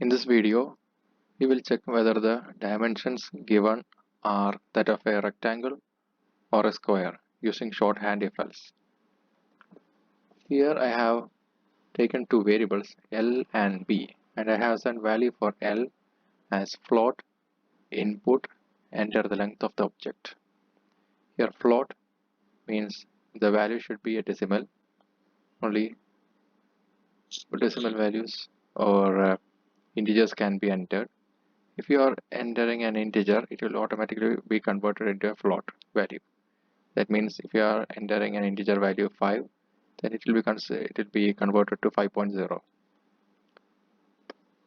In this video, we will check whether the dimensions given are that of a rectangle or a square using shorthand if else. Here I have taken two variables L and B, and I have set value for L as float, input, enter the length of the object. Here float means the value should be a decimal, only decimal values or integers can be entered. If you are entering an integer, it will automatically be converted into a float value. That means if you are entering an integer value 5, then it will be converted to 5.0.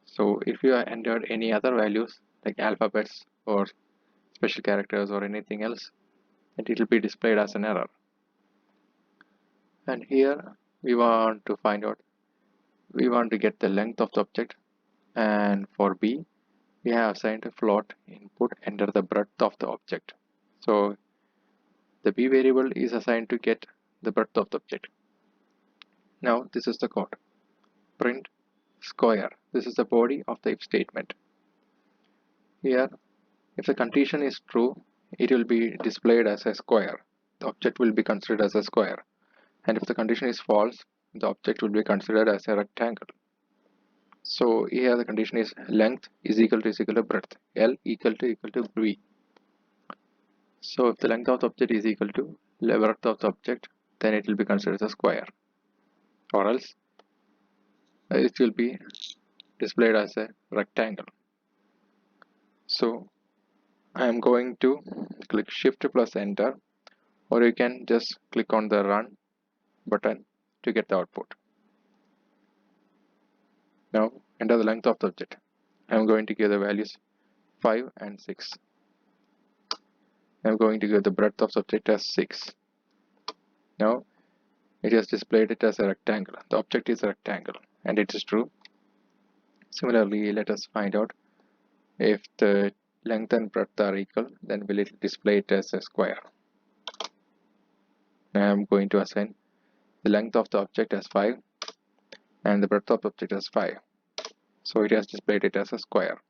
So if you have entered any other values like alphabets or special characters or anything else, then it will be displayed as an error. And here we want to get the length of the object, and for B we have assigned a float input enter the breadth of the object. So the B variable is assigned to get the breadth of the object. Now this is the code. Print square. This is the body of the if statement. Here, if the condition is true, it will be displayed as a square. The object will be considered as a square. And if the condition is false, the object will be considered as a rectangle. So here the condition is length is equal to breadth. L equal to B. So if the length of the object is equal to the breadth of the object, then it will be considered as a square. Or else it will be displayed as a rectangle. So I am going to click shift plus enter, or you can just click on the run button to get the output. Now enter the length of the object. I am going to give the values 5 and 6. I am going to give the breadth of the object as 6. Now it has displayed it as a rectangle. The object is a rectangle and it is true. Similarly, let us find out if the length and breadth are equal, then will it display it as a square. I am going to assign the length of the object as 5 and the breadth of the object as 5. So it has displayed it as a square.